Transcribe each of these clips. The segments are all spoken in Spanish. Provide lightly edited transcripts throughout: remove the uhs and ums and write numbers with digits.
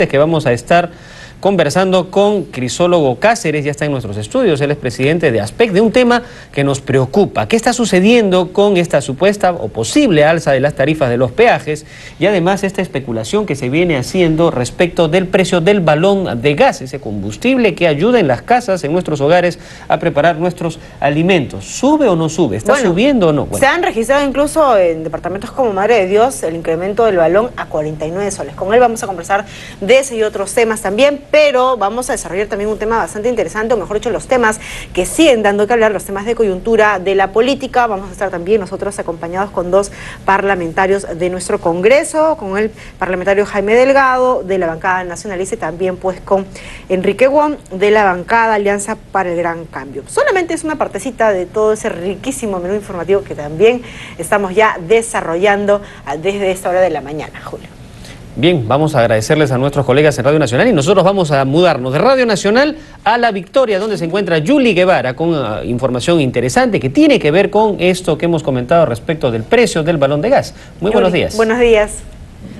que vamos a estar conversando con Crisólogo Cáceres, ya está en nuestros estudios, él es presidente de ASPEC, de un tema que nos preocupa. ¿Qué está sucediendo con esta supuesta o posible alza de las tarifas de los peajes y además esta especulación que se viene haciendo respecto del precio del balón de gas, ese combustible que ayuda en las casas, en nuestros hogares, a preparar nuestros alimentos? ¿Sube o no sube? ¿Está subiendo o no? Se han registrado incluso en departamentos como Madre de Dios el incremento del balón a 49 soles. Con él vamos a conversar de ese y otros temas también, pero vamos a desarrollar también un tema bastante interesante, o mejor dicho, los temas que siguen dando que hablar, los temas de coyuntura de la política. Vamos a estar también nosotros acompañados con dos parlamentarios de nuestro Congreso, con el parlamentario Jaime Delgado, de la bancada nacionalista, y también pues con Enrique Wong, de la bancada Alianza para el Gran Cambio. Solamente es una partecita de todo ese riquísimo menú informativo que también estamos ya desarrollando desde esta hora de la mañana, Julio. Bien, vamos a agradecerles a nuestros colegas en Radio Nacional y nosotros vamos a mudarnos de Radio Nacional a La Victoria, donde se encuentra Yuli Guevara con información interesante que tiene que ver con esto que hemos comentado respecto del precio del balón de gas. Muy buenos días. Buenos días.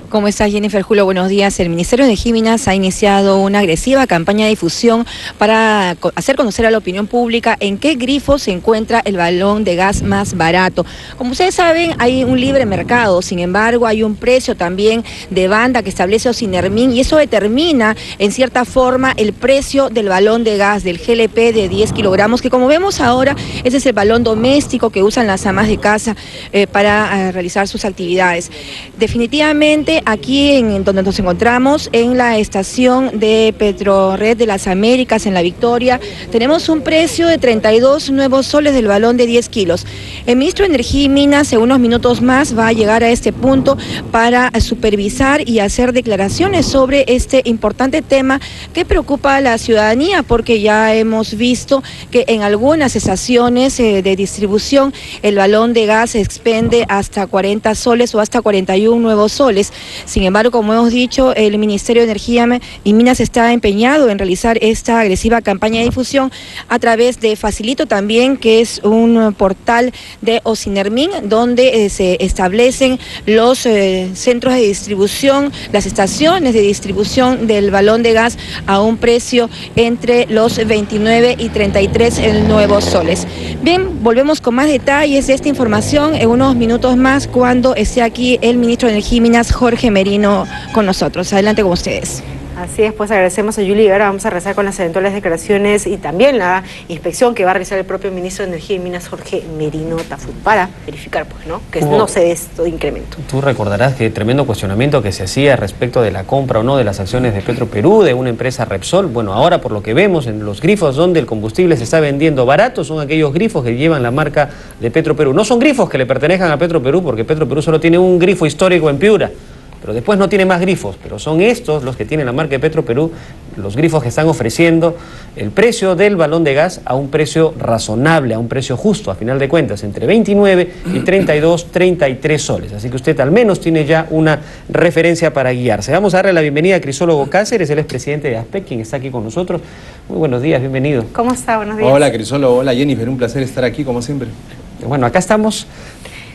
¿Cómo estás, Jennifer? Julio, buenos días. El Ministerio de Energía ha iniciado una agresiva campaña de difusión para hacer conocer a la opinión pública en qué grifo se encuentra el balón de gas más barato. Como ustedes saben, hay un libre mercado, sin embargo, hay un precio también de banda que establece Ocinermin y eso determina, en cierta forma, el precio del balón de gas, del GLP de 10 kilogramos, que como vemos ahora, ese es el balón doméstico que usan las amas de casa para realizar sus actividades. Definitivamente, aquí en donde nos encontramos, en la estación de Petrored de las Américas, en La Victoria, tenemos un precio de 32 nuevos soles del balón de 10 kilos. El ministro de Energía y Minas, en unos minutos más, va a llegar a este punto para supervisar y hacer declaraciones sobre este importante tema que preocupa a la ciudadanía, porque ya hemos visto que en algunas estaciones de distribución el balón de gas se expende hasta 40 soles o hasta 41 nuevos soles. Sin embargo, como hemos dicho, el Ministerio de Energía y Minas está empeñado en realizar esta agresiva campaña de difusión a través de Facilito también, que es un portal de Ocinermin, donde se establecen los centros de distribución, las estaciones de distribución del balón de gas a un precio entre los 29 y 33 nuevos soles. Bien, volvemos con más detalles de esta información en unos minutos más cuando esté aquí el ministro de Energía y Minas, Jorge Merino, con nosotros. Adelante con ustedes. Así es, pues agradecemos a Yuli. Ahora vamos a rezar con las eventuales declaraciones y también la inspección que va a realizar el propio ministro de Energía y Minas, Jorge Merino Tafur, para verificar, pues, ¿no?, que no se dé este incremento. Tú recordarás que tremendo cuestionamiento que se hacía respecto de la compra o no de las acciones de Petroperú, de una empresa Repsol. Bueno, ahora por lo que vemos en los grifos donde el combustible se está vendiendo barato, son aquellos grifos que llevan la marca de Petroperú. No son grifos que le pertenezcan a Petroperú, porque Petroperú solo tiene un grifo histórico en Piura, pero después no tiene más grifos, pero son estos los que tienen la marca de Petroperú, los grifos que están ofreciendo el precio del balón de gas a un precio razonable, a un precio justo, a final de cuentas, entre 29 y 32, 33 soles. Así que usted al menos tiene ya una referencia para guiarse. Vamos a darle la bienvenida a Crisólogo Cáceres, él es presidente de ASPEC, quien está aquí con nosotros. Muy buenos días, bienvenido. ¿Cómo está? Buenos días. Hola Crisólogo, hola Jennifer, un placer estar aquí como siempre. Bueno, acá estamos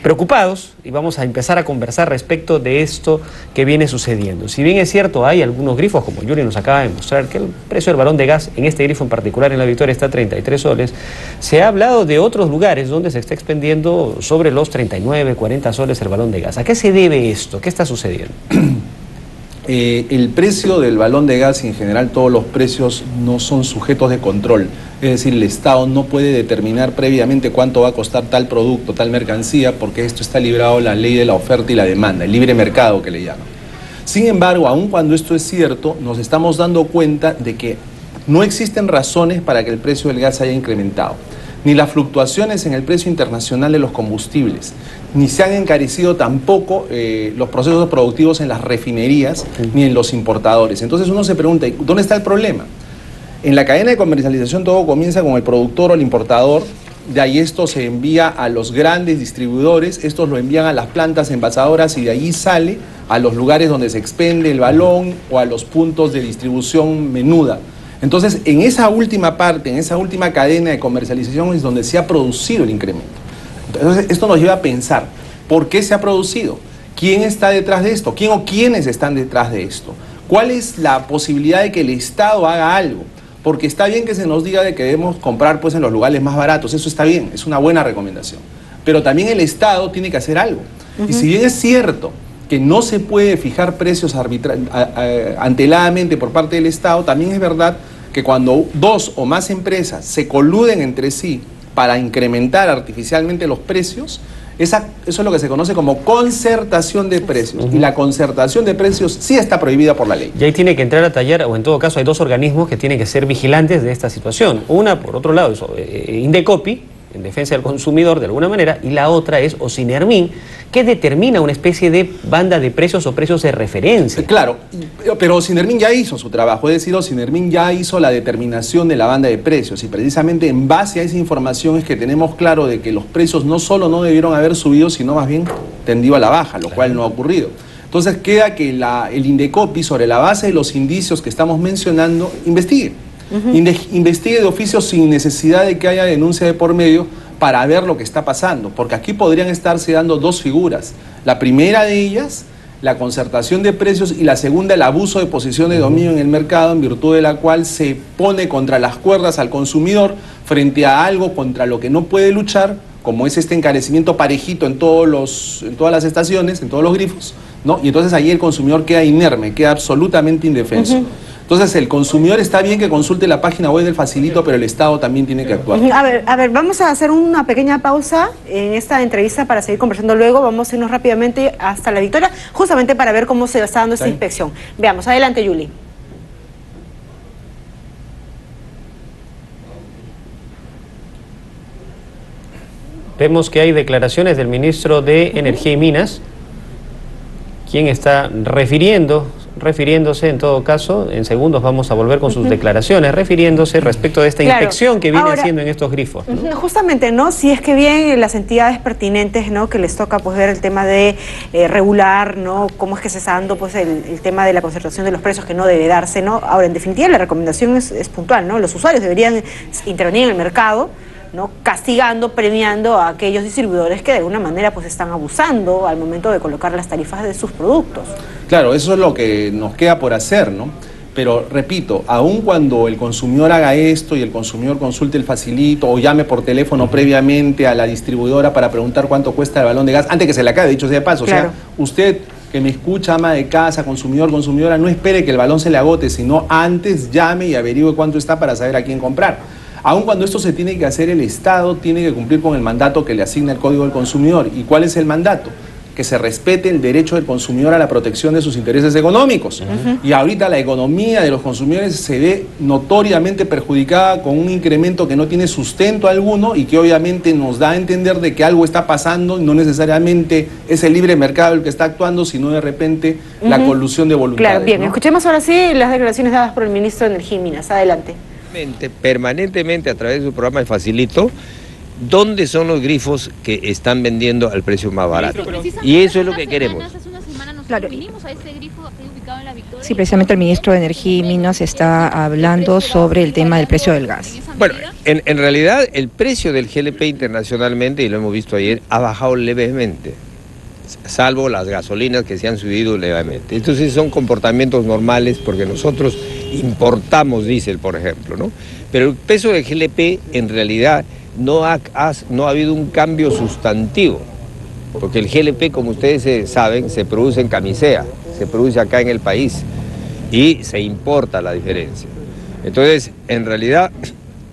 preocupados y vamos a empezar a conversar respecto de esto que viene sucediendo. Si bien es cierto, hay algunos grifos, como Yuri nos acaba de mostrar, que el precio del balón de gas, en este grifo en particular en La Victoria, está a 33 soles, se ha hablado de otros lugares donde se está expendiendo sobre los 39, 40 soles el balón de gas. ¿A qué se debe esto? ¿Qué está sucediendo? El precio del balón de gas y en general todos los precios no son sujetos de control. Es decir, el Estado no puede determinar previamente cuánto va a costar tal producto, tal mercancía, porque esto está librado a la ley de la oferta y la demanda, el libre mercado que le llaman. Sin embargo, aun cuando esto es cierto, nos estamos dando cuenta de que no existen razones para que el precio del gas haya incrementado, ni las fluctuaciones en el precio internacional de los combustibles, ni se han encarecido tampoco los procesos productivos en las refinerías ni en los importadores. Entonces uno se pregunta, ¿dónde está el problema? En la cadena de comercialización todo comienza con el productor o el importador, de ahí esto se envía a los grandes distribuidores, estos lo envían a las plantas envasadoras y de allí sale a los lugares donde se expende el balón o a los puntos de distribución menuda. Entonces, en esa última parte, en esa última cadena de comercialización es donde se ha producido el incremento. Entonces, esto nos lleva a pensar, ¿por qué se ha producido? ¿Quién está detrás de esto? ¿Quién o quiénes están detrás de esto? ¿Cuál es la posibilidad de que el Estado haga algo? Porque está bien que se nos diga de que debemos comprar pues en los lugares más baratos, eso está bien, es una buena recomendación. Pero también el Estado tiene que hacer algo. Y si bien es cierto que no se puede fijar precios anteladamente por parte del Estado, también es verdad que cuando dos o más empresas se coluden entre sí para incrementar artificialmente los precios, eso es lo que se conoce como concertación de precios. Y la concertación de precios sí está prohibida por la ley. Y ahí tiene que entrar a tallar, o en todo caso hay dos organismos que tienen que ser vigilantes de esta situación. Una, por otro lado, es Indecopi, en defensa del consumidor de alguna manera, y la otra es Ocinermin, que determina una especie de banda de precios o precios de referencia. Claro, pero Ocinermin ya hizo su trabajo, es decir, Ocinermin ya hizo la determinación de la banda de precios, y precisamente en base a esa información es que tenemos claro de que los precios no solo no debieron haber subido, sino más bien tendido a la baja, lo cual no ha ocurrido. Entonces queda que el Indecopi, sobre la base de los indicios que estamos mencionando, investigue. Investigue de oficio sin necesidad de que haya denuncia de por medio para ver lo que está pasando, porque aquí podrían estarse dando dos figuras. La primera de ellas, la concertación de precios, y la segunda, el abuso de posición de dominio en el mercado, en virtud de la cual se pone contra las cuerdas al consumidor frente a algo contra lo que no puede luchar, como es este encarecimiento parejito en todas las estaciones, en todos los grifos, ¿no? Y entonces ahí el consumidor queda inerme, queda absolutamente indefenso. Entonces el consumidor está bien que consulte la página web del Facilito, pero el Estado también tiene que actuar. A ver, vamos a hacer una pequeña pausa en esta entrevista para seguir conversando luego. Vamos a irnos rápidamente hasta La Victoria, justamente para ver cómo se está dando esta inspección. Veamos, adelante, Yuli. Vemos que hay declaraciones del ministro de Energía y Minas, quien está refiriéndose en todo caso, en segundos vamos a volver con sus declaraciones, refiriéndose respecto de esta inspección que viene haciendo en estos grifos, ¿no? Justamente, ¿no? Si es que bien las entidades pertinentes, ¿no? Que les toca pues ver el tema de regular, ¿no? Cómo es que se está dando pues el tema de la concertación de los precios, que no debe darse, ¿no? Ahora, en definitiva, la recomendación es puntual, ¿no? Los usuarios deberían intervenir en el mercado, ¿no? Castigando, premiando a aquellos distribuidores que de alguna manera pues están abusando al momento de colocar las tarifas de sus productos. Claro, eso es lo que nos queda por hacer, ¿no? Pero repito, aun cuando el consumidor haga esto y el consumidor consulte el Facilito o llame por teléfono previamente a la distribuidora para preguntar cuánto cuesta el balón de gas, antes que se le acabe, dicho sea de paso, claro. O sea, usted que me escucha, ama de casa, consumidor, consumidora, no espere que el balón se le agote, sino antes llame y averigüe cuánto está para saber a quién comprar. Aun cuando esto se tiene que hacer, el Estado tiene que cumplir con el mandato que le asigna el Código del Consumidor. ¿Y cuál es el mandato? Que se respete el derecho del consumidor a la protección de sus intereses económicos. Y ahorita la economía de los consumidores se ve notoriamente perjudicada con un incremento que no tiene sustento alguno y que obviamente nos da a entender de que algo está pasando, no necesariamente es el libre mercado el que está actuando, sino de repente la colusión de voluntades. Claro, bien, ¿no? Escuchemos ahora sí las declaraciones dadas por el ministro de Energía y Minas. Adelante. Permanentemente a través de su programa de Facilito, ¿dónde son los grifos que están vendiendo al precio más barato? Y eso es lo que queremos. Claro. Sí, precisamente el ministro de Energía y Minas está hablando sobre el tema del precio del gas. Bueno, en realidad el precio del GLP internacionalmente, y lo hemos visto ayer, ha bajado levemente, salvo las gasolinas que se han subido levemente. Entonces son comportamientos normales porque nosotros importamos diésel, por ejemplo, ¿no? Pero el peso del GLP en realidad no ha habido un cambio sustantivo, porque el GLP, como ustedes saben, se produce en Camisea, se produce acá en el país y se importa la diferencia. Entonces, en realidad,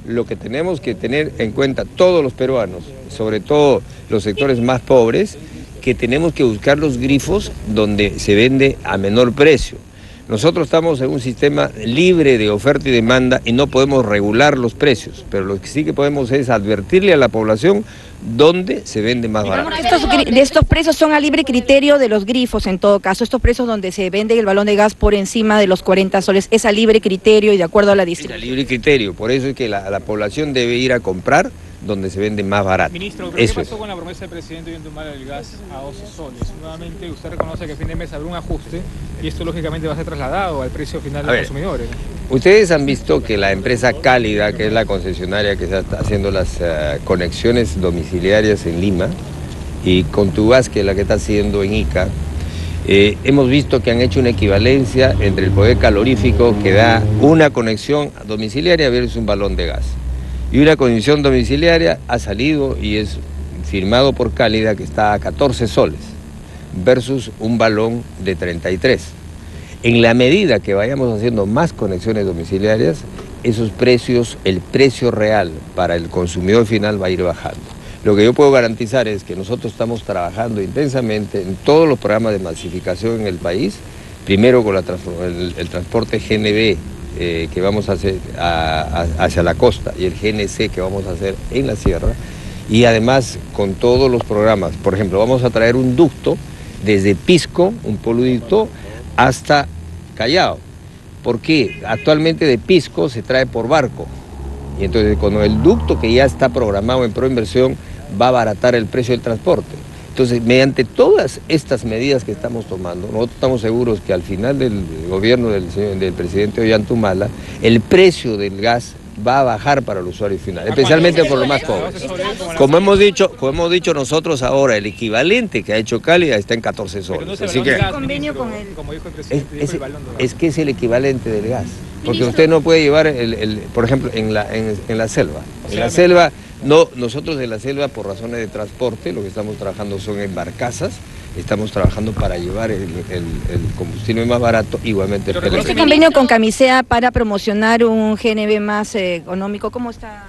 lo que tenemos que tener en cuenta todos los peruanos, sobre todo los sectores más pobres, que tenemos que buscar los grifos donde se vende a menor precio. Nosotros estamos en un sistema libre de oferta y demanda y no podemos regular los precios, pero lo que sí que podemos es advertirle a la población dónde se vende más barato. Estos precios son a libre criterio de los grifos, en todo caso. Estos precios donde se vende el balón de gas por encima de los 40 soles, es a libre criterio y de acuerdo a la distribución. Es a libre criterio, por eso es que la población debe ir a comprar donde se vende más barato. Ministro, ¿qué pasó con la promesa del presidente de entumbar el gas a 12 soles? Nuevamente usted reconoce que a fin de mes habrá un ajuste y esto lógicamente va a ser trasladado al precio final de los consumidores. Ustedes han visto que la empresa Cálida, que es la concesionaria que está haciendo las conexiones domiciliarias en Lima, y Contubás, que es la que está haciendo en Ica, Hemos visto que han hecho una equivalencia entre el poder calorífico que da una conexión domiciliaria versus un balón de gas. Y una conexión domiciliaria ha salido y es firmado por Cálida que está a 14 soles versus un balón de 33. En la medida que vayamos haciendo más conexiones domiciliarias, esos precios, el precio real para el consumidor final va a ir bajando. Lo que yo puedo garantizar es que nosotros estamos trabajando intensamente en todos los programas de masificación en el país, primero con el transporte GNB que vamos a hacer hacia la costa y el GNC que vamos a hacer en la sierra, y además con todos los programas. Por ejemplo, vamos a traer un ducto desde Pisco, un poluducto, hasta Callao. ¿Por qué? Actualmente de Pisco se trae por barco. Y entonces con el ducto que ya está programado en proinversión va a abaratar el precio del transporte. Entonces, mediante todas estas medidas que estamos tomando, nosotros estamos seguros que al final del gobierno del presidente Ollantumala, el precio del gas va a bajar para el usuario final, especialmente por los más pobres. Como hemos dicho nosotros ahora, el equivalente que ha hecho Cálida está en 14 soles. Así que es que es el equivalente del gas, porque usted no puede llevar por ejemplo, en la selva. En la selva, no, nosotros en la selva por razones de transporte, lo que estamos trabajando son en barcazas. Estamos trabajando para llevar el combustible más barato, igualmente el PLC. ¿Este convenio con Camisea para promocionar un GNB más económico, cómo está?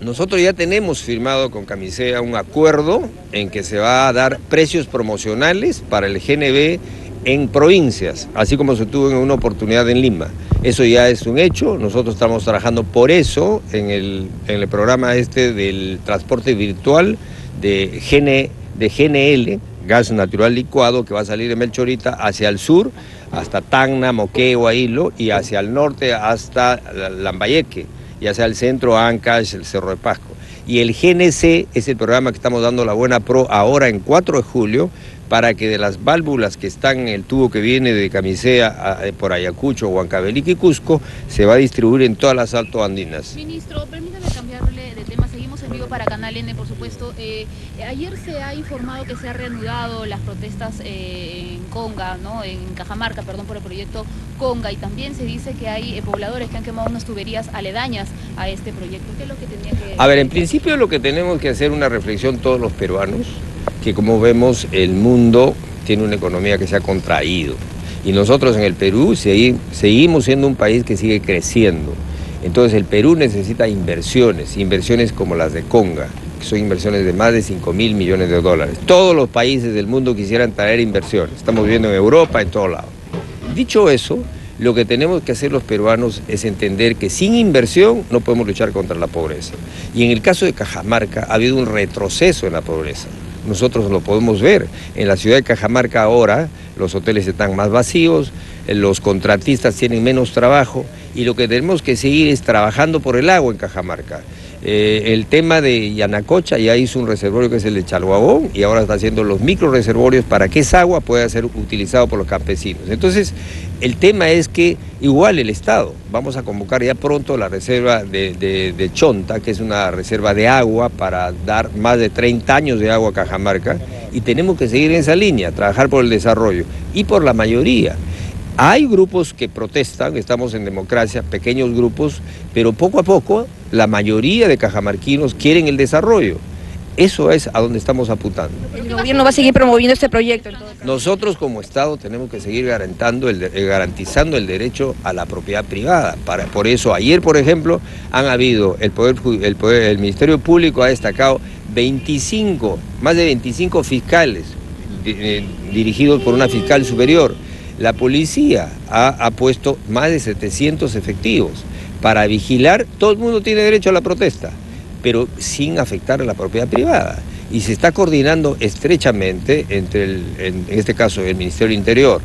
Nosotros ya tenemos firmado con Camisea un acuerdo en que se va a dar precios promocionales para el GNB en provincias, así como se tuvo en una oportunidad en Lima. Eso ya es un hecho, nosotros estamos trabajando por eso en el programa del transporte virtual de GNL, gas natural licuado, que va a salir de Melchorita hacia el sur, hasta Tacna, Moquegua, Hilo, y hacia el norte hasta Lambayeque, y hacia el centro Ancash, el Cerro de Pasco. Y el GNC es el programa que estamos dando la buena pro ahora en 4 de julio, para que de las válvulas que están en el tubo que viene de Camisea por Ayacucho, Huancavelica y Cusco, se va a distribuir en todas las altoandinas. Ministro, permítame cambiarle de tema, seguimos en vivo para Canal N, por supuesto. Ayer se ha informado que se han reanudado las protestas en Conga, ¿no? En Cajamarca, perdón, por el proyecto Conga, y también se dice que hay pobladores que han quemado unas tuberías aledañas a este proyecto. ¿Qué es lo que tenía que...? A ver, en principio lo que tenemos que hacer una reflexión todos los peruanos, que como vemos el mundo tiene una economía que se ha contraído y nosotros en el Perú seguimos siendo un país que sigue creciendo. Entonces el Perú necesita inversiones como las de Conga, que son inversiones de más de 5.000 millones de dólares. Todos los países del mundo quisieran traer inversiones, estamos viendo en Europa, en todos lados. Dicho eso, lo que tenemos que hacer los peruanos es entender que sin inversión no podemos luchar contra la pobreza. Y en el caso de Cajamarca ha habido un retroceso en la pobreza. Nosotros lo podemos ver. En la ciudad de Cajamarca ahora los hoteles están más vacíos, los contratistas tienen menos trabajo y lo que tenemos que seguir es trabajando por el agua en Cajamarca. El tema de Yanacocha ya hizo un reservorio que es el de Chalhuabón y ahora está haciendo los micro reservorios para que esa agua pueda ser utilizada por los campesinos. Entonces, el tema es que igual el Estado, vamos a convocar ya pronto la reserva de Chonta, que es una reserva de agua para dar más de 30 años de agua a Cajamarca, y tenemos que seguir en esa línea, trabajar por el desarrollo y por la mayoría. Hay grupos que protestan, estamos en democracia, pequeños grupos, pero poco a poco la mayoría de cajamarquinos quieren el desarrollo. Eso es a donde estamos apuntando. ¿El gobierno va a seguir promoviendo este proyecto? Nosotros como Estado tenemos que seguir garantizando el derecho a la propiedad privada. Por eso ayer, por ejemplo, el Ministerio Público ha destacado más de 25 fiscales dirigidos por una fiscal superior. La policía ha puesto más de 700 efectivos para vigilar. Todo el mundo tiene derecho a la protesta, pero sin afectar a la propiedad privada. Y se está coordinando estrechamente entre, en este caso, el Ministerio del Interior,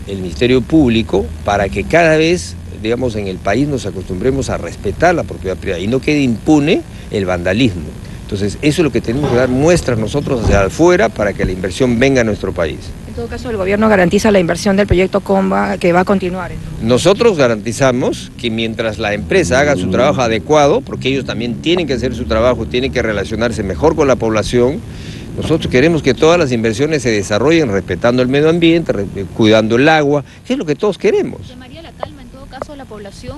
el Ministerio Público, para que cada vez, digamos, en el país nos acostumbremos a respetar la propiedad privada y no quede impune el vandalismo. Entonces, eso es lo que tenemos que dar muestras nosotros hacia afuera para que la inversión venga a nuestro país. En todo caso, el gobierno garantiza la inversión del proyecto Conga que va a continuar. Nosotros garantizamos que mientras la empresa haga su trabajo adecuado, porque ellos también tienen que hacer su trabajo, tienen que relacionarse mejor con la población, Nosotros queremos que todas las inversiones se desarrollen respetando el medio ambiente, cuidando el agua, que es lo que todos queremos. ¿Llamaría la calma en todo caso a la población?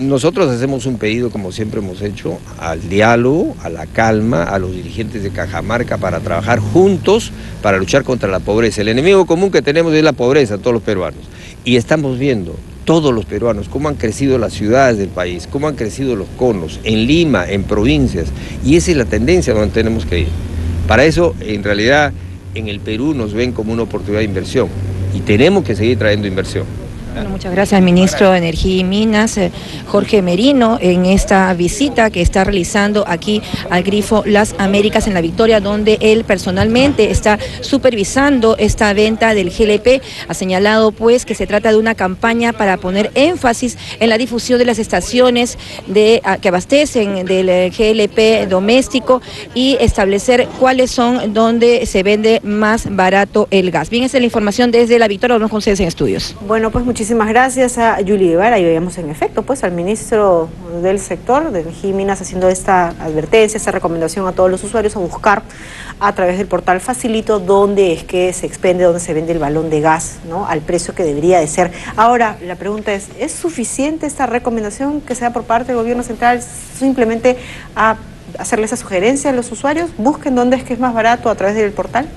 Nosotros hacemos un pedido, como siempre hemos hecho, al diálogo, a la calma, a los dirigentes de Cajamarca para trabajar juntos para luchar contra la pobreza. El enemigo común que tenemos es la pobreza, todos los peruanos. Y estamos viendo todos los peruanos cómo han crecido las ciudades del país, cómo han crecido los conos, en Lima, en provincias. Y esa es la tendencia donde tenemos que ir. Para eso, en realidad, en el Perú nos ven como una oportunidad de inversión y tenemos que seguir trayendo inversión. Bueno, muchas gracias al ministro de Energía y Minas, Jorge Merino, en esta visita que está realizando aquí al Grifo Las Américas en La Victoria, donde él personalmente está supervisando esta venta del GLP. Ha señalado pues que se trata de una campaña para poner énfasis en la difusión de las estaciones que abastecen del GLP doméstico y establecer cuáles son donde se vende más barato el gas. Bien, esa es la información desde La Victoria. Vamos con ustedes en estudios. Bueno, pues muchísimas gracias a Yuli Guevara, y veíamos en efecto pues al ministro del sector de Energía y Minas haciendo esta advertencia, esta recomendación a todos los usuarios a buscar a través del portal Facilito dónde es que se expende, dónde se vende el balón de gas, ¿no?, al precio que debería de ser. Ahora, la pregunta ¿es suficiente esta recomendación que se da por parte del gobierno central simplemente a hacerle esa sugerencia a los usuarios? Busquen dónde es que es más barato a través del portal.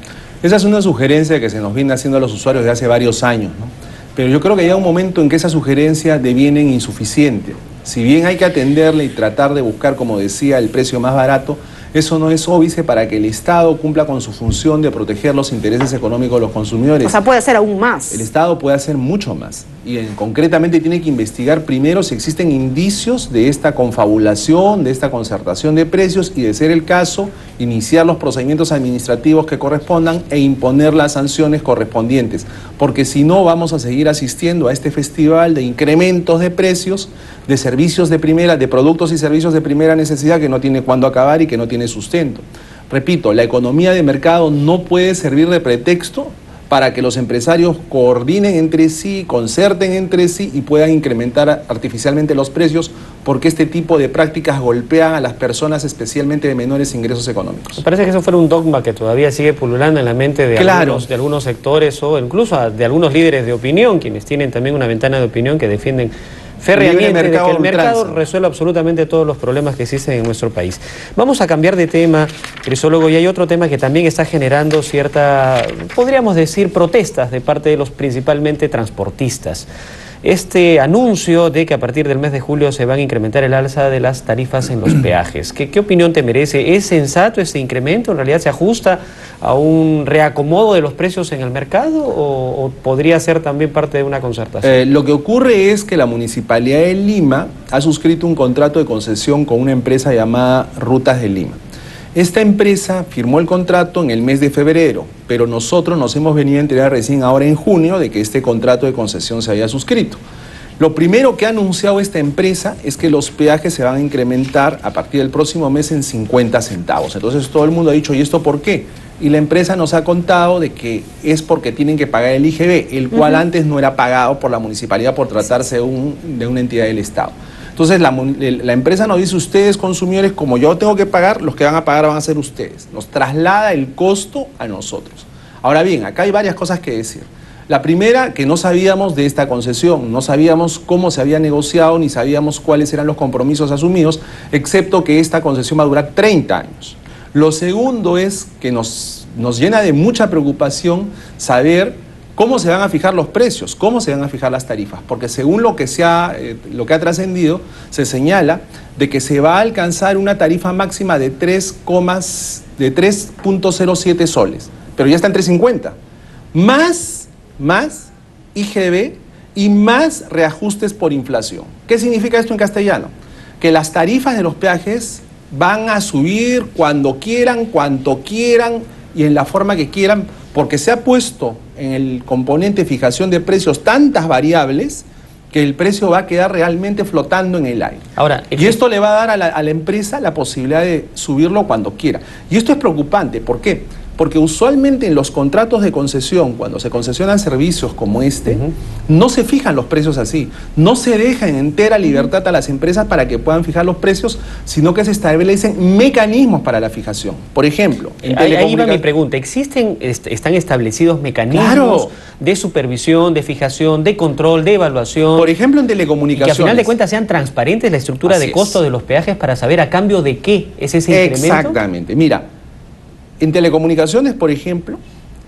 Esa es una sugerencia que se nos viene haciendo a los usuarios desde hace varios años, ¿no? Pero yo creo que llega un momento en que esa sugerencia deviene insuficiente. Si bien hay que atenderle y tratar de buscar, como decía, el precio más barato, eso no es óbice para que el Estado cumpla con su función de proteger los intereses económicos de los consumidores. O sea, puede hacer aún más. El Estado puede hacer mucho más. Y concretamente tiene que investigar primero si existen indicios de esta confabulación, de esta concertación de precios, y de ser el caso, iniciar los procedimientos administrativos que correspondan e imponer las sanciones correspondientes. Porque si no, vamos a seguir asistiendo a este festival de incrementos de precios, de servicios de primera, de productos y servicios de primera necesidad que no tiene cuándo acabar y que no tiene sustento. Repito, la economía de mercado no puede servir de pretexto para que los empresarios coordinen entre sí, concerten entre sí y puedan incrementar artificialmente los precios, porque este tipo de prácticas golpean a las personas, especialmente de menores ingresos económicos. Me parece que eso fuera un dogma que todavía sigue pululando en la mente de, claro, algunos sectores o incluso de algunos líderes de opinión, quienes tienen también una ventana de opinión que defienden férreamente de que el mercado resuelva absolutamente todos los problemas que existen en nuestro país. Vamos a cambiar de tema, Crisólogo, y hay otro tema que también está generando cierta, podríamos decir, protestas de parte de los principalmente transportistas. Este anuncio de que a partir del mes de julio se van a incrementar el alza de las tarifas en los peajes. ¿Qué opinión te merece? ¿Es sensato este incremento? ¿En realidad se ajusta a un reacomodo de los precios en el mercado o podría ser también parte de una concertación? Lo que ocurre es que la Municipalidad de Lima ha suscrito un contrato de concesión con una empresa llamada Rutas de Lima. Esta empresa firmó el contrato en el mes de febrero, pero nosotros nos hemos venido a enterar recién ahora en junio de que este contrato de concesión se había suscrito. Lo primero que ha anunciado esta empresa es que los peajes se van a incrementar a partir del próximo mes en 50 centavos. Entonces todo el mundo ha dicho, ¿y esto por qué? Y la empresa nos ha contado de que es porque tienen que pagar el IGB, el cual antes no era pagado por la municipalidad por tratarse de una entidad del Estado. Entonces la empresa nos dice, ustedes consumidores, como yo tengo que pagar, los que van a pagar van a ser ustedes. Nos traslada el costo a nosotros. Ahora bien, acá hay varias cosas que decir. La primera, que no sabíamos de esta concesión, no sabíamos cómo se había negociado, ni sabíamos cuáles eran los compromisos asumidos, excepto que esta concesión va a durar 30 años. Lo segundo es que nos llena de mucha preocupación saber cómo se van a fijar los precios, cómo se van a fijar las tarifas, porque según lo que ha trascendido, se señala de que se va a alcanzar una tarifa máxima de 3.07 soles, pero ya está en 3.50, más IGB y más reajustes por inflación. ¿Qué significa esto en castellano? Que las tarifas de los peajes van a subir cuando quieran, cuanto quieran y en la forma que quieran, porque se ha puesto en el componente fijación de precios tantas variables que el precio va a quedar realmente flotando en el aire. Ahora, y esto le va a dar a la empresa la posibilidad de subirlo cuando quiera. Y esto es preocupante. ¿Por qué? Porque usualmente en los contratos de concesión, cuando se concesionan servicios como este, no se fijan los precios así, no se deja en entera libertad a las empresas para que puedan fijar los precios, sino que se establecen mecanismos para la fijación. Por ejemplo, en ahí va mi pregunta, ¿están establecidos mecanismos de supervisión, de fijación, de control, de evaluación? Por ejemplo, en telecomunicaciones. Y que al final de cuentas sean transparentes la estructura de costo de los peajes para saber a cambio de qué es ese incremento. Exactamente. Mira, en telecomunicaciones, por ejemplo,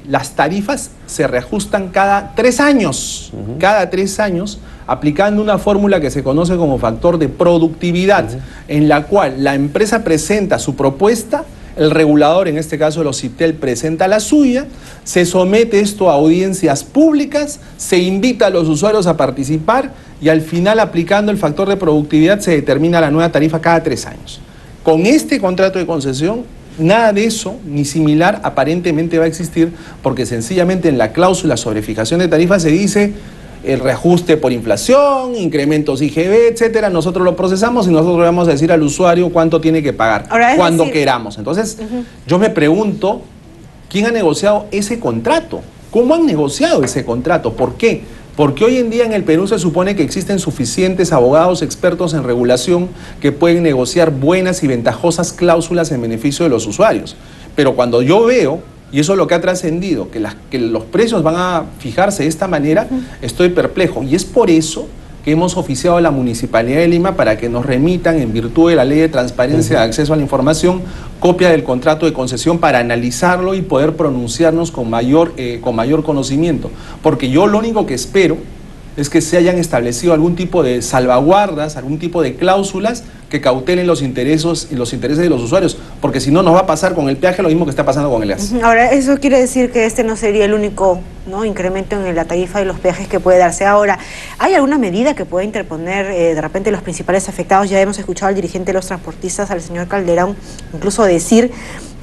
las tarifas se reajustan cada 3 años. Cada 3 años, aplicando una fórmula que se conoce como factor de productividad, en la cual la empresa presenta su propuesta, el regulador, en este caso el OCIPTEL, presenta la suya, se somete esto a audiencias públicas, se invita a los usuarios a participar y al final, aplicando el factor de productividad, se determina la nueva tarifa cada 3 años. Con este contrato de concesión, nada de eso, ni similar, aparentemente va a existir, porque sencillamente en la cláusula sobre fijación de tarifas se dice el reajuste por inflación, incrementos IGB, etcétera. Nosotros lo procesamos y nosotros le vamos a decir al usuario cuánto tiene que pagar, cuando queramos. Entonces, yo me pregunto, ¿quién ha negociado ese contrato? ¿Cómo han negociado ese contrato? ¿Por qué? Porque hoy en día en el Perú se supone que existen suficientes abogados expertos en regulación que pueden negociar buenas y ventajosas cláusulas en beneficio de los usuarios. Pero cuando yo veo, y eso es lo que ha trascendido, que los precios van a fijarse de esta manera, estoy perplejo. Y es por eso que hemos oficiado a la Municipalidad de Lima para que nos remitan, en virtud de la Ley de Transparencia de Acceso a la Información, copia del contrato de concesión para analizarlo y poder pronunciarnos con mayor conocimiento. Porque yo lo único que espero es que se hayan establecido algún tipo de salvaguardas, algún tipo de cláusulas que cautelen los intereses de los usuarios, porque si no nos va a pasar con el peaje lo mismo que está pasando con el gas. Ahora, eso quiere decir que este no sería el único incremento en la tarifa de los peajes que puede darse. Ahora, ¿hay alguna medida que pueda interponer de repente los principales afectados? Ya hemos escuchado al dirigente de los transportistas, al señor Calderón, incluso decir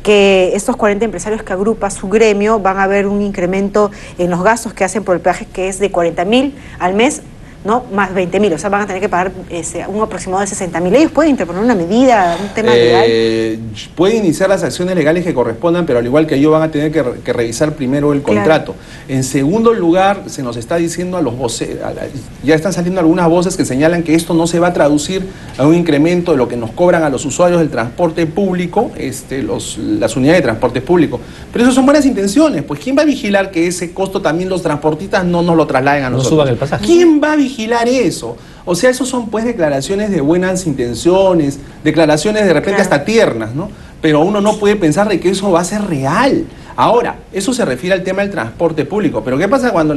que estos 40 empresarios que agrupa su gremio van a ver un incremento en los gastos que hacen por el peaje, que es de 40.000 al mes, ¿no? Más 20.000, o sea, van a tener que pagar un aproximado de 60.000. ¿Ellos pueden interponer una medida, un tema legal? Pueden iniciar las acciones legales que correspondan, pero al igual que ellos van a tener que revisar primero el contrato. En segundo lugar, se nos está diciendo a los voces, ya están saliendo algunas voces que señalan que esto no se va a traducir a un incremento de lo que nos cobran a los usuarios del transporte público, las unidades de transporte público. Pero eso son buenas intenciones, pues ¿quién va a vigilar que ese costo también los transportistas no nos lo trasladen a nosotros? No suban el pasaje. ¿Quién va a vigilar eso? O sea, esos son pues declaraciones de buenas intenciones, declaraciones de repente hasta tiernas, ¿no? Pero uno no puede pensar de que eso va a ser real. Ahora, eso se refiere al tema del transporte público, pero ¿qué pasa cuando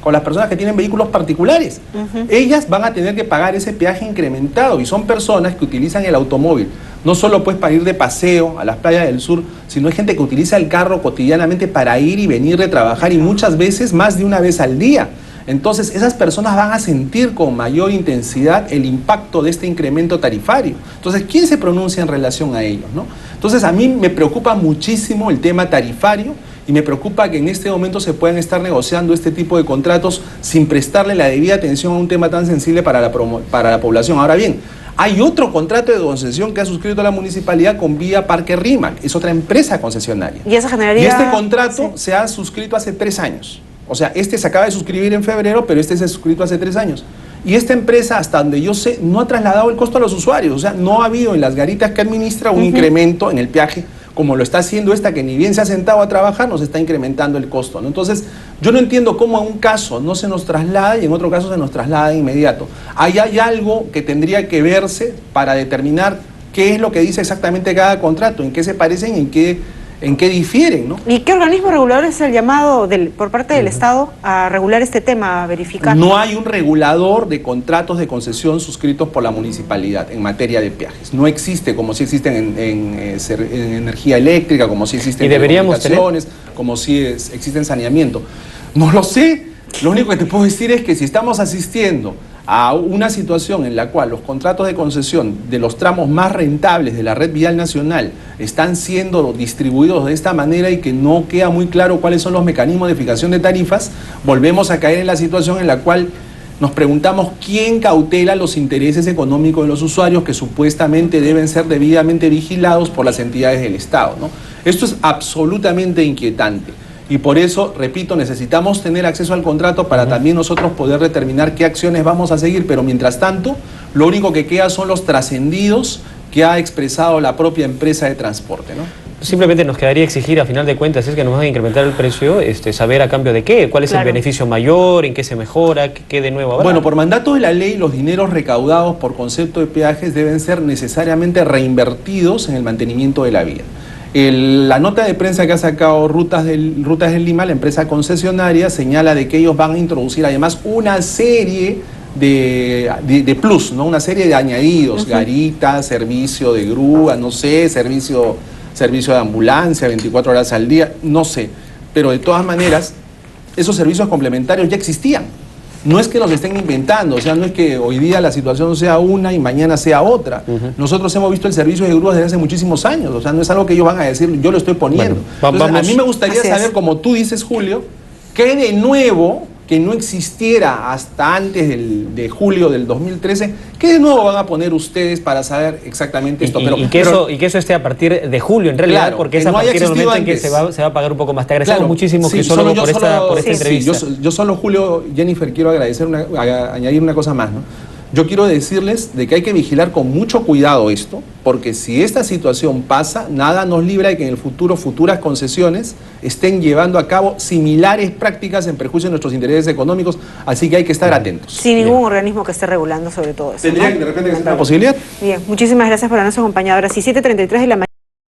con las personas que tienen vehículos particulares? Ellas van a tener que pagar ese peaje incrementado y son personas que utilizan el automóvil, no solo pues para ir de paseo a las playas del sur, sino hay gente que utiliza el carro cotidianamente para ir y venir de trabajar y muchas veces más de una vez al día. Entonces, esas personas van a sentir con mayor intensidad el impacto de este incremento tarifario. Entonces, ¿quién se pronuncia en relación a ellos, no? Entonces, a mí me preocupa muchísimo el tema tarifario y me preocupa que en este momento se puedan estar negociando este tipo de contratos sin prestarle la debida atención a un tema tan sensible para la población. Ahora bien, hay otro contrato de concesión que ha suscrito la municipalidad con Vía Parque Rímac, es otra empresa concesionaria. Y esa generaría... Y este contrato se ha suscrito hace 3 años. O sea, se acaba de suscribir en febrero, pero se ha suscrito hace 3 años. Y esta empresa, hasta donde yo sé, no ha trasladado el costo a los usuarios. O sea, no ha habido en las garitas que administra un incremento en el peaje, como lo está haciendo esta, que ni bien se ha sentado a trabajar, nos está incrementando el costo, ¿no? Entonces, yo no entiendo cómo en un caso no se nos traslada y en otro caso se nos traslada de inmediato. Ahí hay algo que tendría que verse para determinar qué es lo que dice exactamente cada contrato, en qué se parecen y en qué difieren, ¿no? ¿Y qué organismo regulador es el llamado por parte del Estado a regular este tema, a verificar? No hay un regulador de contratos de concesión suscritos por la municipalidad en materia de peajes. No existe, como si existen en energía eléctrica, como si existen en telecomunicaciones, como si existe en saneamiento. No lo sé. Lo único que te puedo decir es que si estamos asistiendo a una situación en la cual los contratos de concesión de los tramos más rentables de la red vial nacional están siendo distribuidos de esta manera y que no queda muy claro cuáles son los mecanismos de fijación de tarifas, volvemos a caer en la situación en la cual nos preguntamos quién cautela los intereses económicos de los usuarios que supuestamente deben ser debidamente vigilados por las entidades del Estado, ¿no? Esto es absolutamente inquietante. Y por eso, repito, necesitamos tener acceso al contrato para también nosotros poder determinar qué acciones vamos a seguir, pero mientras tanto, lo único que queda son los trascendidos que ha expresado la propia empresa de transporte, ¿no? Simplemente nos quedaría exigir, a final de cuentas, si es que nos van a incrementar el precio, saber a cambio de qué, cuál es el beneficio mayor, en qué se mejora, qué de nuevo habrá. Bueno, por mandato de la ley, los dineros recaudados por concepto de peajes deben ser necesariamente reinvertidos en el mantenimiento de la vía. La nota de prensa que ha sacado Rutas del Lima, la empresa concesionaria, señala de que ellos van a introducir además una serie de plus, ¿no? Una serie de añadidos, garitas, servicio de grúa, no sé, servicio de ambulancia 24 horas al día, no sé. Pero de todas maneras, esos servicios complementarios ya existían. No es que los estén inventando, o sea, no es que hoy día la situación sea una y mañana sea otra. Nosotros hemos visto el servicio de grúas desde hace muchísimos años, o sea, no es algo que ellos van a decir, yo lo estoy poniendo. Bueno, entonces, a mí me gustaría saber, como tú dices, Julio, qué de nuevo que no existiera hasta antes de julio del 2013, ¿qué de nuevo van a poner ustedes para saber exactamente esto? Y que eso esté a partir de julio, en realidad, claro, porque es a partir del momento en que se va a pagar un poco más. Te agradecemos muchísimo, Crisólogo, por esta entrevista. Yo solo, Julio, Jennifer, quiero añadir una cosa más, ¿no? Yo quiero decirles de que hay que vigilar con mucho cuidado esto, porque si esta situación pasa, nada nos libra de que en el futuro futuras concesiones estén llevando a cabo similares prácticas en perjuicio de nuestros intereses económicos, así que hay que estar atentos. Sin ningún organismo que esté regulando sobre todo eso. Tendría que de repente que ser una posibilidad. Bien, muchísimas gracias por habernos acompañado. Ahora sí, 7:33 de la mañana.